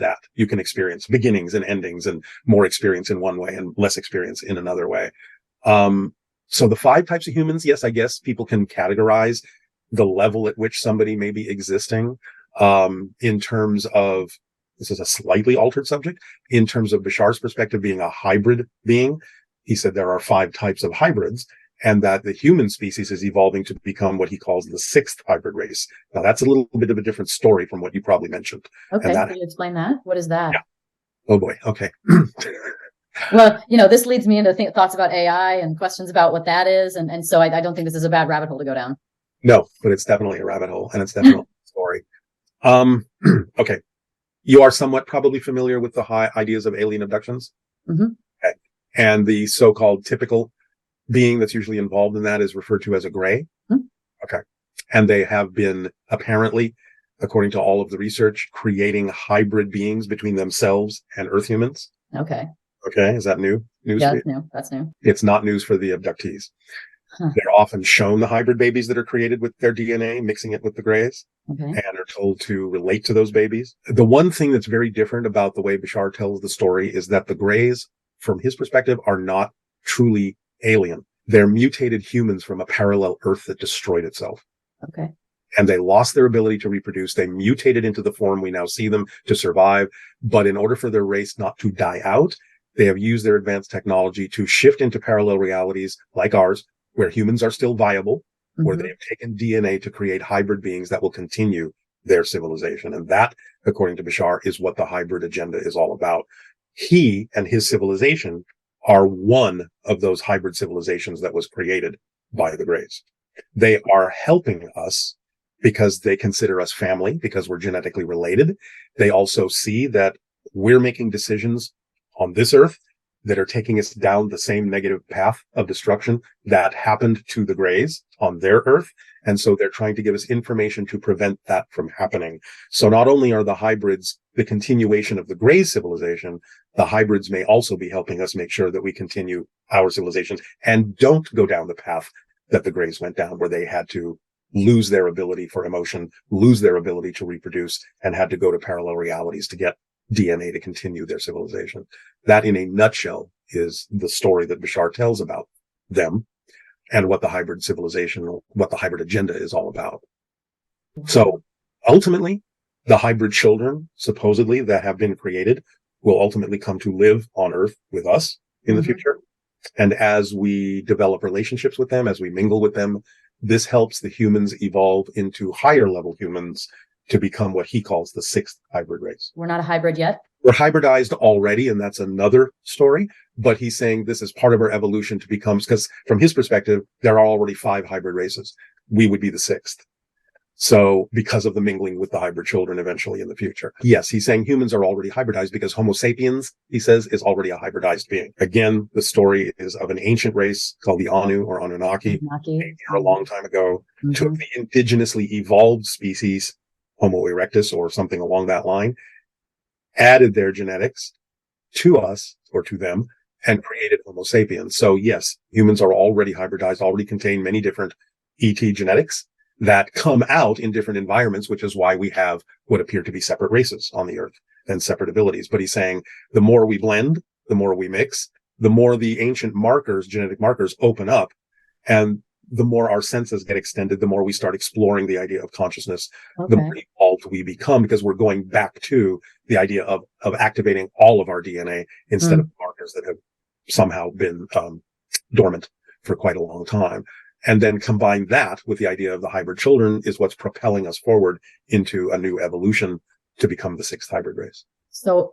that. You can experience beginnings and endings and more experience in one way and less experience in another way. So the 5 types of humans, yes, I guess people can categorize the level at which somebody may be existing, in terms of, this is a slightly altered subject, in terms of Bashar's perspective being a hybrid being. He said there are 5 types of hybrids, and that the human species is evolving to become what he calls the 6th hybrid race. Now, that's a little bit of a different story from what you probably mentioned. Okay, can you explain that? What is that? Yeah. Oh boy. Okay. Well, this leads me into thoughts about AI and questions about what that is. And so I don't think this is a bad rabbit hole to go down. No, but it's definitely a rabbit hole, and it's definitely a story. Okay. You are somewhat probably familiar with the high ideas of alien abductions. Mm-hmm. Okay. And the so-called typical being that's usually involved in that is referred to as a gray. Mm-hmm. Okay. And they have been apparently, according to all of the research, creating hybrid beings between themselves and Earth humans. Okay. Okay. Is that news? Yeah, that's new. That's new. It's not news for the abductees. Huh. They're often shown the hybrid babies that are created with their DNA, mixing it with the grays, and are told to relate to those babies. The one thing that's very different about the way Bashar tells the story is that the grays, from his perspective, are not truly alien. They're mutated humans from a parallel Earth that destroyed itself. Okay. And they lost their ability to reproduce. They mutated into the form we now see them to survive. But in order for their race not to die out, they have used their advanced technology to shift into parallel realities like ours, where humans are still viable, where they have taken DNA to create hybrid beings that will continue their civilization. And that, according to Bashar, is what the hybrid agenda is all about. He and his civilization are one of those hybrid civilizations that was created by the Greys. They are helping us because they consider us family, because we're genetically related. They also see that we're making decisions on this Earth that are taking us down the same negative path of destruction that happened to the Greys on their Earth. And so they're trying to give us information to prevent that from happening. So not only are the hybrids the continuation of the Grey civilization, the hybrids may also be helping us make sure that we continue our civilization and don't go down the path that the Greys went down, where they had to lose their ability for emotion, lose their ability to reproduce, and had to go to parallel realities to get DNA to continue their civilization. That, in a nutshell, is the story that Bashar tells about them and what the hybrid civilization, what the hybrid agenda is all about. So ultimately, the hybrid children, supposedly, that have been created will ultimately come to live on Earth with us in the future. And as we develop relationships with them, as we mingle with them, this helps the humans evolve into higher level humans to become what he calls the 6th hybrid race. We're not a hybrid yet? We're hybridized already, and that's another story. But he's saying this is part of our evolution to become, because from his perspective, there are already 5 hybrid races. We would be the 6th. So because of the mingling with the hybrid children eventually in the future. Yes, he's saying humans are already hybridized because Homo sapiens, he says, is already a hybridized being. Again, the story is of an ancient race called the Anu or Anunnaki, here a long time ago, took the indigenously evolved species, Homo erectus or something along that line, added their genetics to us or to them and created Homo sapiens. So yes, humans are already hybridized, already contain many different ET genetics that come out in different environments, which is why we have what appear to be separate races on the Earth and separate abilities. But he's saying the more we blend, the more we mix, the more the ancient markers, genetic markers, open up, and the more our senses get extended, the more we start exploring the idea of consciousness, the more evolved we become, because we're going back to the idea of activating all of our DNA instead of markers that have somehow been dormant for quite a long time. And then combine that with the idea of the hybrid children is what's propelling us forward into a new evolution to become the 6th hybrid race. So